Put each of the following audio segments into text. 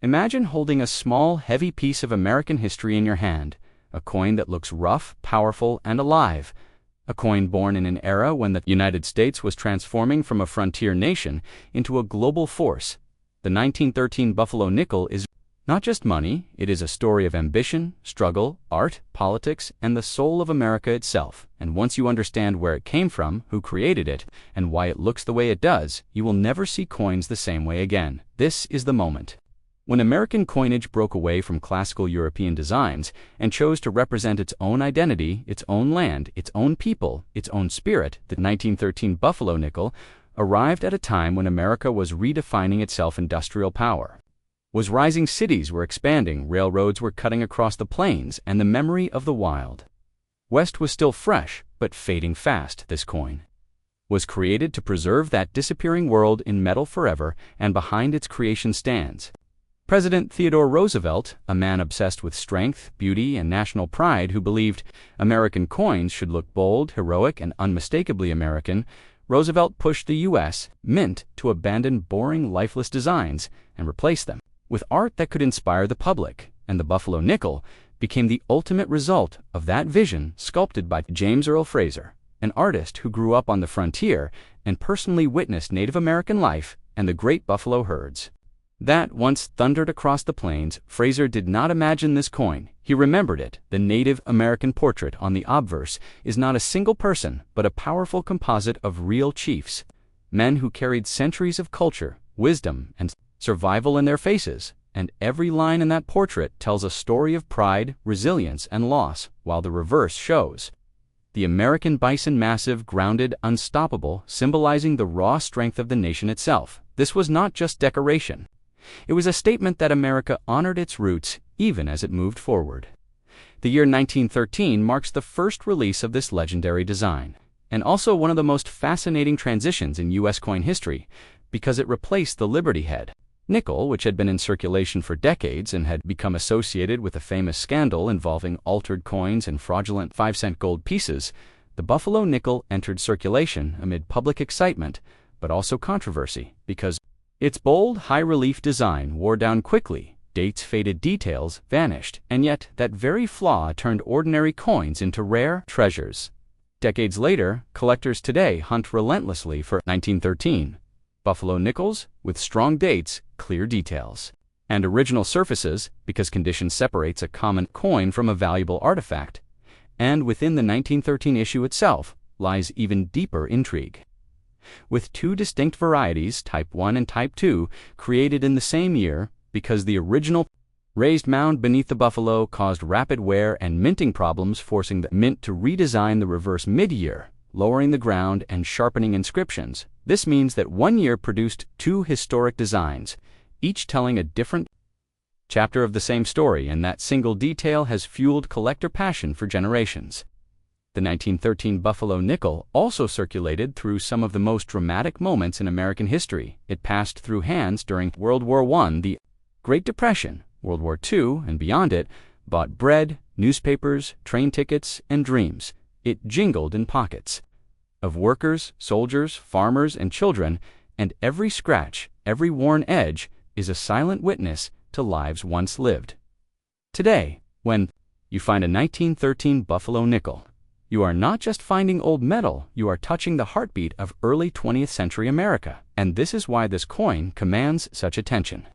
Imagine holding a small, heavy piece of American history in your hand, a coin that looks rough, powerful, and alive. A coin born in an era when the United States was transforming from a frontier nation into a global force. The 1913 Buffalo nickel is not just money, it is a story of ambition, struggle, art, politics, and the soul of America itself. And once you understand where it came from, who created it, and why it looks the way it does, you will never see coins the same way again. This is the moment. When American coinage broke away from classical European designs and chose to represent its own identity, its own land, its own people, its own spirit, the 1913 Buffalo nickel arrived at a time when America was redefining its industrial power. Rising cities were expanding, railroads were cutting across the plains, and the memory of the Wild West was still fresh, but fading fast. This coin was created to preserve that disappearing world in metal forever, and behind its creation stands President Theodore Roosevelt, a man obsessed with strength, beauty, and national pride who believed American coins should look bold, heroic, and unmistakably American. Roosevelt pushed the U.S. Mint to abandon boring, lifeless designs and replace them with art that could inspire the public, and the Buffalo nickel became the ultimate result of that vision, sculpted by James Earl Fraser, an artist who grew up on the frontier and personally witnessed Native American life and the great buffalo herds that once thundered across the plains. Fraser did not imagine this coin, he remembered it. The Native American portrait on the obverse is not a single person, but a powerful composite of real chiefs, men who carried centuries of culture, wisdom, and survival in their faces, and every line in that portrait tells a story of pride, resilience, and loss, while the reverse shows the American bison, massive, grounded, unstoppable, symbolizing the raw strength of the nation itself. This was not just decoration. It was a statement that America honored its roots even as it moved forward. The year 1913 marks the first release of this legendary design, and also one of the most fascinating transitions in U.S. coin history, because it replaced the Liberty Head nickel, which had been in circulation for decades and had become associated with a famous scandal involving altered coins and fraudulent 5-cent gold pieces. The Buffalo nickel entered circulation amid public excitement, but also controversy, because its bold, high-relief design wore down quickly, dates faded, details vanished, and yet that very flaw turned ordinary coins into rare treasures. Decades later, collectors today hunt relentlessly for 1913 Buffalo nickels with strong dates, clear details, and original surfaces, because condition separates a common coin from a valuable artifact. And within the 1913 issue itself lies even deeper intrigue. With two distinct varieties, Type 1 and Type 2, created in the same year, because the original raised mound beneath the buffalo caused rapid wear and minting problems, forcing the mint to redesign the reverse mid-year, lowering the ground and sharpening inscriptions. This means that one year produced two historic designs, each telling a different chapter of the same story, and that single detail has fueled collector passion for generations. The 1913 Buffalo nickel also circulated through some of the most dramatic moments in American history. It passed through hands during World War I, the Great Depression, World War II, and beyond it, bought bread, newspapers, train tickets, and dreams. It jingled in pockets of workers, soldiers, farmers, and children, and every scratch, every worn edge is a silent witness to lives once lived. Today, when you find a 1913 Buffalo nickel, you are not just finding old metal, you are touching the heartbeat of early 20th century America. And this is why this coin commands such attention,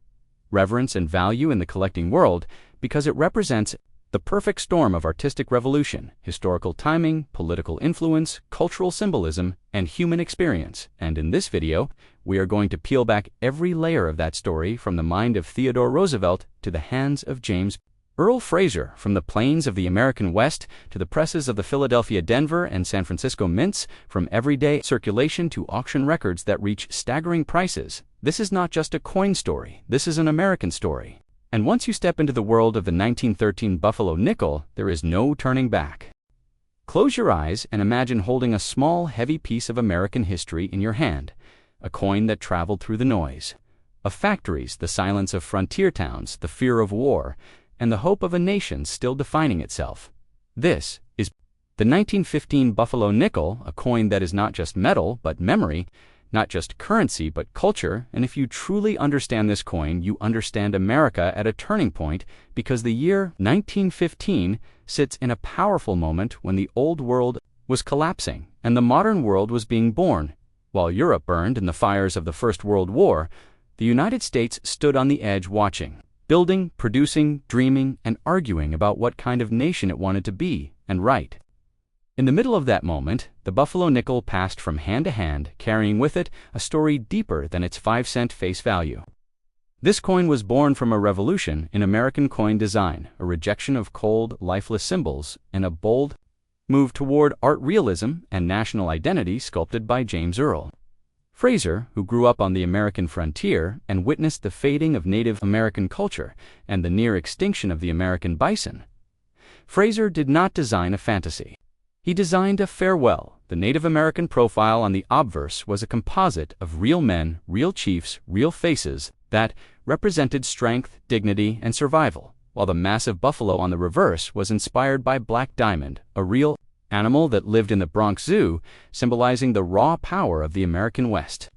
reverence, and value in the collecting world, because it represents the perfect storm of artistic revolution, historical timing, political influence, cultural symbolism, and human experience. And in this video, we are going to peel back every layer of that story, from the mind of Theodore Roosevelt to the hands of James Earl Fraser, from the plains of the American West to the presses of the Philadelphia, Denver, and San Francisco mints, from everyday circulation to auction records that reach staggering prices. This is not just a coin story, this is an American story. And once you step into the world of the 1913 Buffalo nickel, there is no turning back. Close your eyes and imagine holding a small, heavy piece of American history in your hand, a coin that traveled through the noise of factories, the silence of frontier towns, the fear of war, and the hope of a nation still defining itself. This is the 1915 Buffalo nickel, a coin that is not just metal but memory, not just currency but culture, and if you truly understand this coin, you understand America at a turning point, because the year 1915 sits in a powerful moment when the old world was collapsing and the modern world was being born. While Europe burned in the fires of the First World War, the United States stood on the edge watching, building, producing, dreaming, and arguing about what kind of nation it wanted to be and write. In the middle of that moment, the Buffalo nickel passed from hand to hand, carrying with it a story deeper than its 5-cent face value. This coin was born from a revolution in American coin design, a rejection of cold, lifeless symbols, and a bold move toward art realism and national identity sculpted by James Earl Fraser, who grew up on the American frontier and witnessed the fading of Native American culture and the near extinction of the American bison. Fraser did not design a fantasy. He designed a farewell. The Native American profile on the obverse was a composite of real men, real chiefs, real faces that represented strength, dignity, and survival, while the massive buffalo on the reverse was inspired by Black Diamond, a real animal that lived in the Bronx Zoo, symbolizing the raw power of the American West.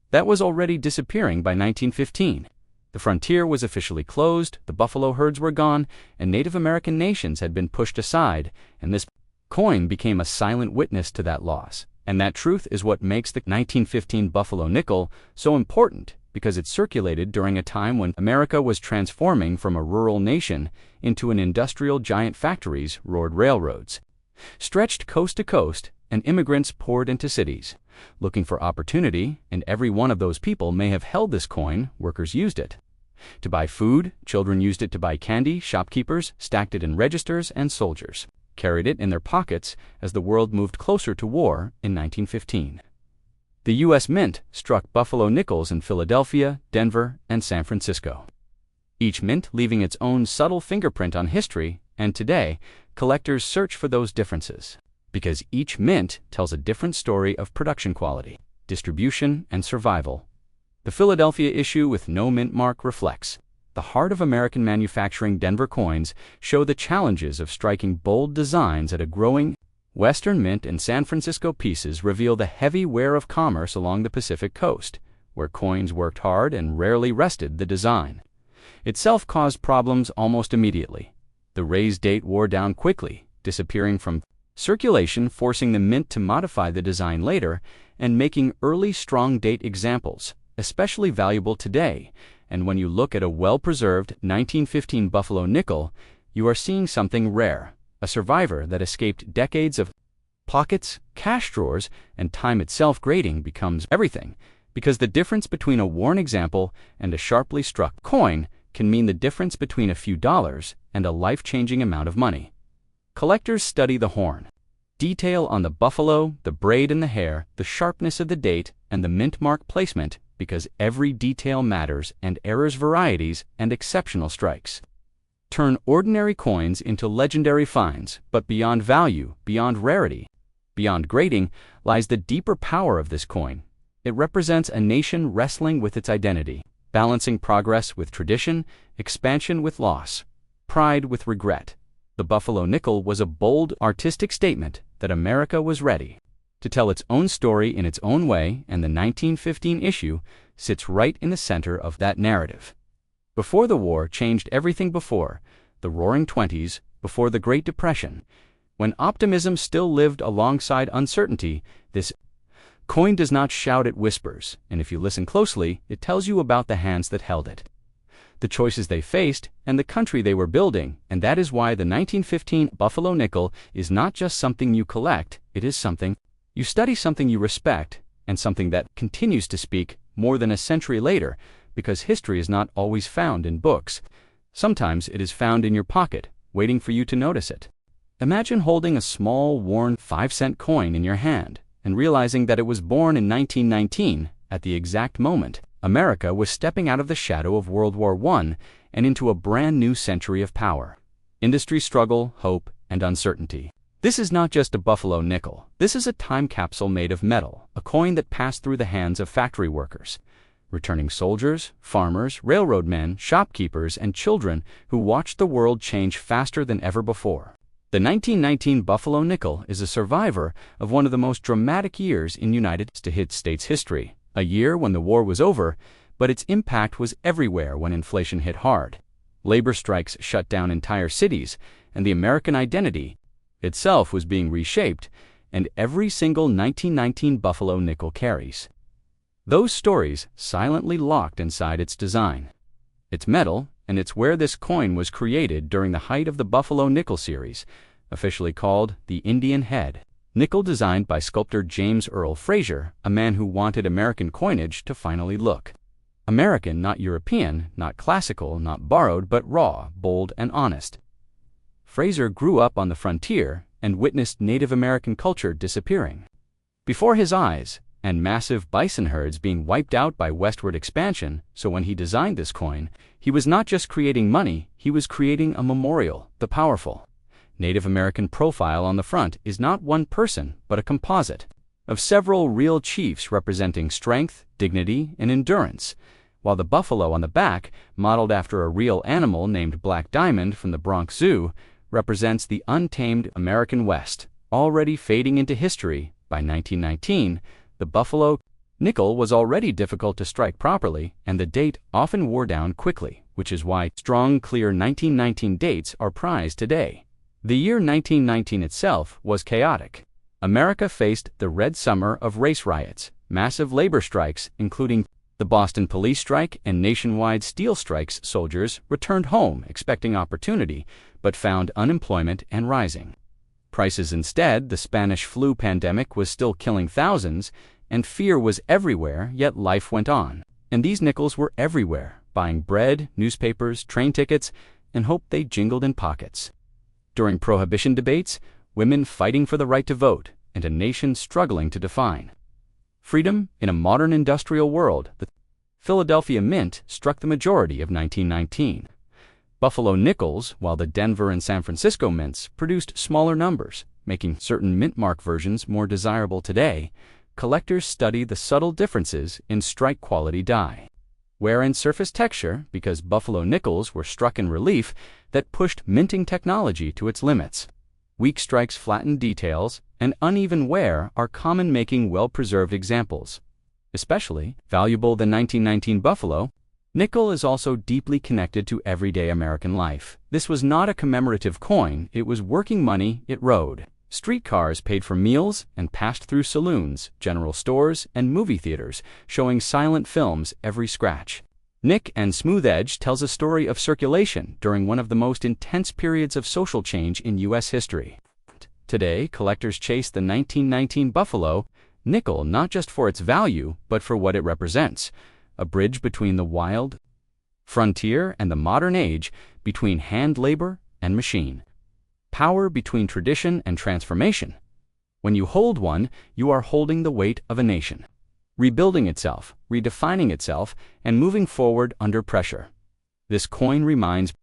That was already disappearing by 1915. The frontier was officially closed, the buffalo herds were gone, and Native American nations had been pushed aside, and this coin became a silent witness to that loss. And that truth is what makes the 1915 Buffalo nickel so important, because it circulated during a time when America was transforming from a rural nation into an industrial giant. Factories roared railroads, stretched coast to coast, and immigrants poured into cities, looking for opportunity, and every one of those people may have held this coin. Workers used it to buy food, children used it to buy candy, shopkeepers stacked it in registers, and soldiers carried it in their pockets as the world moved closer to war in 1915. The U.S. Mint struck Buffalo nickels in Philadelphia, Denver, and San Francisco, each mint leaving its own subtle fingerprint on history, and today, collectors search for those differences, because each mint tells a different story of production quality, distribution, and survival. The Philadelphia issue with no mint mark reflects the heart of American manufacturing. Denver coins show the challenges of striking bold designs at a growing Western Mint, and San Francisco pieces reveal the heavy wear of commerce along the Pacific coast, where coins worked hard and rarely rested. The design itself caused problems almost immediately. The raised date wore down quickly, disappearing from circulation, forcing the mint to modify the design later, and making early strong date examples especially valuable today. And when you look at a well-preserved 1915 Buffalo nickel, you are seeing something rare, a survivor that escaped decades of pockets, cash drawers, and time itself. Grading becomes everything, because the difference between a worn example and a sharply struck coin can mean the difference between a few dollars and a life-changing amount of money. Collectors study the horn, detail on the buffalo, the braid in the hair, the sharpness of the date, and the mint mark placement, because every detail matters, and errors, varieties, and exceptional strikes turn ordinary coins into legendary finds. But beyond value, beyond rarity, beyond grading, lies the deeper power of this coin. It represents a nation wrestling with its identity, balancing progress with tradition, expansion with loss, pride with regret. The Buffalo nickel was a bold, artistic statement that America was ready to tell its own story in its own way, and the 1915 issue sits right in the center of that narrative. Before the war changed everything, before the Roaring Twenties, before the Great Depression, when optimism still lived alongside uncertainty, this coin does not shout, it whispers, and if you listen closely, it tells you about the hands that held it, the choices they faced, and the country they were building. And that is why the 1915 Buffalo nickel is not just something you collect, it is something you study, something you respect, and something that continues to speak more than a century later, because history is not always found in books. Sometimes it is found in your pocket, waiting for you to notice it. Imagine holding a small, worn 5-cent coin in your hand and realizing that it was born in 1919, at the exact moment America was stepping out of the shadow of World War I and into a brand new century of power, industry, struggle, hope, and uncertainty. This is not just a Buffalo nickel. This is a time capsule made of metal, a coin that passed through the hands of factory workers, returning soldiers, farmers, railroad men, shopkeepers, and children who watched the world change faster than ever before. The 1919 Buffalo nickel is a survivor of one of the most dramatic years in United States history, a year when the war was over, but its impact was everywhere when inflation hit hard. Labor strikes shut down entire cities, and the American identity itself was being reshaped, and every single 1919 Buffalo nickel carries those stories silently locked inside its design. It's metal, and it's where this coin was created during the height of the Buffalo nickel series, officially called the Indian Head nickel, designed by sculptor James Earl Fraser, a man who wanted American coinage to finally look American, not European, not classical, not borrowed, but raw, bold, and honest. Fraser grew up on the frontier and witnessed Native American culture disappearing before his eyes, and massive bison herds being wiped out by westward expansion. So when he designed this coin, he was not just creating money, he was creating a memorial. The powerful Native American profile on the front is not one person, but a composite of several real chiefs representing strength, dignity, and endurance, while the buffalo on the back, modeled after a real animal named Black Diamond from the Bronx Zoo, represents the untamed American West, already fading into history. By 1919, the Buffalo nickel was already difficult to strike properly, and the date often wore down quickly, which is why strong, clear 1919 dates are prized today. The year 1919 itself was chaotic. America faced the Red Summer of race riots, massive labor strikes, including the Boston police strike and nationwide steel strikes. Soldiers returned home expecting opportunity, but found unemployment and rising prices instead. The Spanish flu pandemic was still killing thousands, and fear was everywhere, yet life went on. And these nickels were everywhere, buying bread, newspapers, train tickets, and hope they jingled in pockets. During Prohibition debates, women fighting for the right to vote, and a nation struggling to define freedom in a modern industrial world, the Philadelphia Mint struck the majority of 1919. Buffalo nickels, while the Denver and San Francisco mints produced smaller numbers, making certain mint mark versions more desirable today, collectors study the subtle differences in strike quality die, wear, and surface texture, because Buffalo nickels were struck in relief that pushed minting technology to its limits. Weak strikes, flattened details, and uneven wear are common, making well-preserved examples. Especially valuable, the 1919 Buffalo nickel is also deeply connected to everyday American life. This was not a commemorative coin, it was working money. It rode streetcars, paid for meals, and passed through saloons, general stores, and movie theaters, showing silent films every scratch. Nick and Smooth Edge tells a story of circulation during one of the most intense periods of social change in U.S. history. Today, collectors chase the 1919 Buffalo nickel not just for its value, but for what it represents: a bridge between the wild frontier and the modern age, between hand labor and machine power, between tradition and transformation. When you hold one, you are holding the weight of a nation, rebuilding itself, redefining itself, and moving forward under pressure. This coin reminds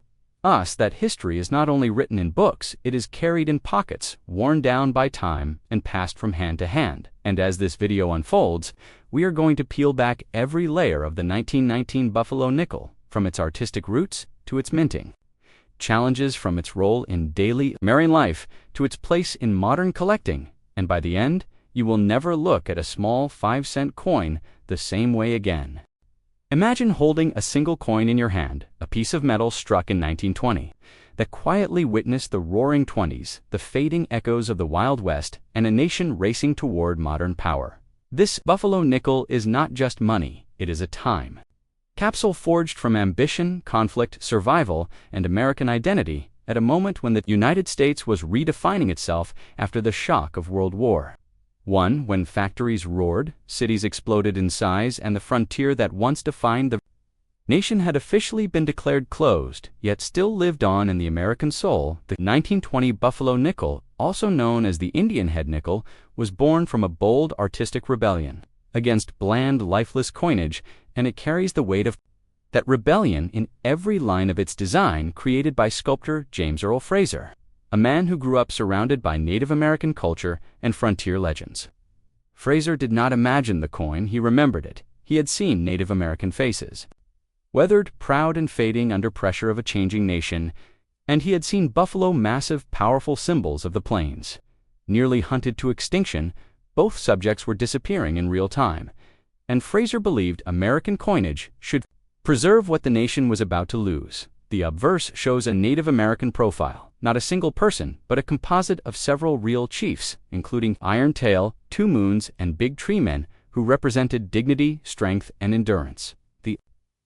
us that history is not only written in books, it is carried in pockets, worn down by time, and passed from hand to hand. And as this video unfolds, we are going to peel back every layer of the 1919 Buffalo nickel, from its artistic roots to its minting challenges, from its role in daily American life to its place in modern collecting. And by the end, you will never look at a small 5-cent coin the same way again. Imagine holding a single coin in your hand, a piece of metal struck in 1920, that quietly witnessed the roaring 20s, the fading echoes of the Wild West, and a nation racing toward modern power. This Buffalo nickel is not just money, it is a time capsule forged from ambition, conflict, survival, and American identity, at a moment when the United States was redefining itself after the shock of World War I, when factories roared, cities exploded in size, and the frontier that once defined the nation had officially been declared closed, yet still lived on in the American soul. The 1920 Buffalo nickel, also known as the Indian Head nickel, was born from a bold artistic rebellion against bland, lifeless coinage, and it carries the weight of that rebellion in every line of its design, created by sculptor James Earl Fraser, a man who grew up surrounded by Native American culture and frontier legends. Fraser did not imagine the coin, he remembered it. He had seen Native American faces, weathered, proud, and fading under pressure of a changing nation, and he had seen buffalo, massive, powerful symbols of the plains, nearly hunted to extinction. Both subjects were disappearing in real time, And Fraser believed American coinage should preserve what the nation was about to lose. The obverse shows a Native American profile, not a single person, but a composite of several real chiefs, including Iron Tail, Two Moons, and Big Tree Men, who represented dignity, strength, and endurance. The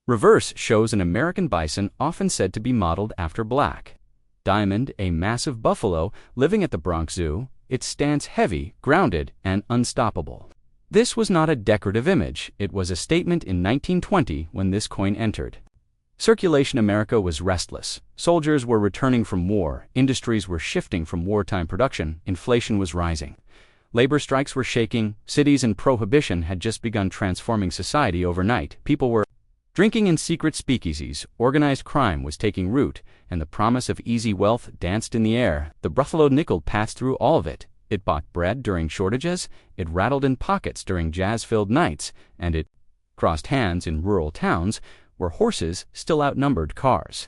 reverse shows an American bison often said to be modeled after Black Diamond, a massive buffalo living at the Bronx Zoo. It stands heavy, grounded, and unstoppable. This was not a decorative image, it was a statement in 1920 when this coin entered. Circulation America was restless. Soldiers were returning from war, industries were shifting from wartime production, inflation was rising. Labor strikes were shaking, cities and prohibition had just begun transforming society overnight. People were drinking in secret speakeasies, organized crime was taking root, and the promise of easy wealth danced in the air. The Buffalo nickel passed through all of it. It bought bread during shortages, it rattled in pockets during jazz-filled nights, and it crossed hands in rural towns where horses still outnumbered cars.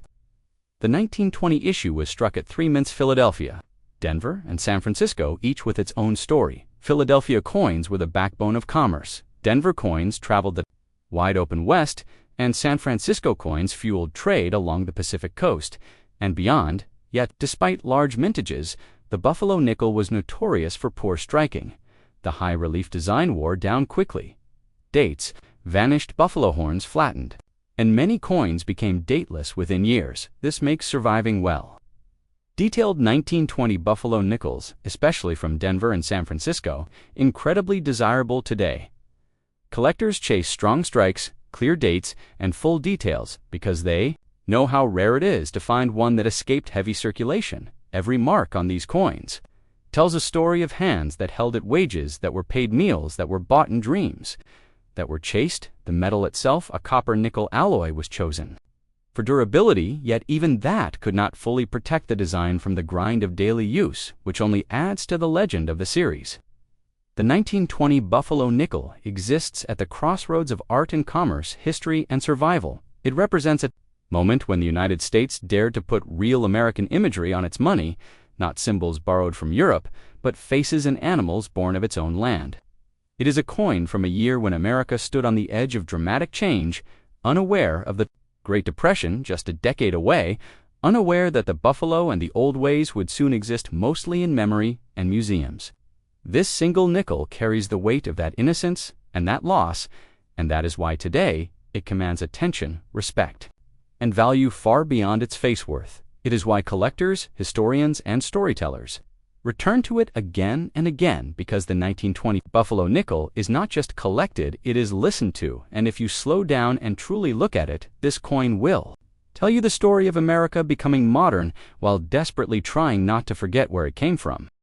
The 1920 issue was struck at 3 mints Philadelphia, Denver, and San Francisco, each with its own story. Philadelphia coins were the backbone of commerce. Denver coins traveled the wide-open West, and San Francisco coins fueled trade along the Pacific coast and beyond. Yet, despite large mintages, the Buffalo nickel was notorious for poor striking. The high-relief design wore down quickly. Dates vanished, buffalo horns flattened, and many coins became dateless within years. This makes surviving well. Detailed 1920 Buffalo nickels, especially from Denver and San Francisco, incredibly desirable today. Collectors chase strong strikes, clear dates, and full details because they know how rare it is to find one that escaped heavy circulation. Every mark on these coins tells a story of hands that held it, wages that were paid, meals that were bought, and dreams that were chased. The metal itself, a copper-nickel alloy, was chosen for durability, yet even that could not fully protect the design from the grind of daily use, which only adds to the legend of the series. The 1920 Buffalo nickel exists at the crossroads of art and commerce, history and survival. It represents a moment when the United States dared to put real American imagery on its money, not symbols borrowed from Europe, but faces and animals born of its own land. It is a coin from a year when America stood on the edge of dramatic change, unaware of the Great Depression just a decade away, unaware that the buffalo and the old ways would soon exist mostly in memory and museums. This single nickel carries the weight of that innocence and that loss, and that is why today it commands attention, respect, and value far beyond its face worth. It is why collectors, historians, and storytellers return to it again and again, because the 1920 Buffalo nickel is not just collected, it is listened to, and if you slow down and truly look at it, this coin will tell you the story of America becoming modern while desperately trying not to forget where it came from.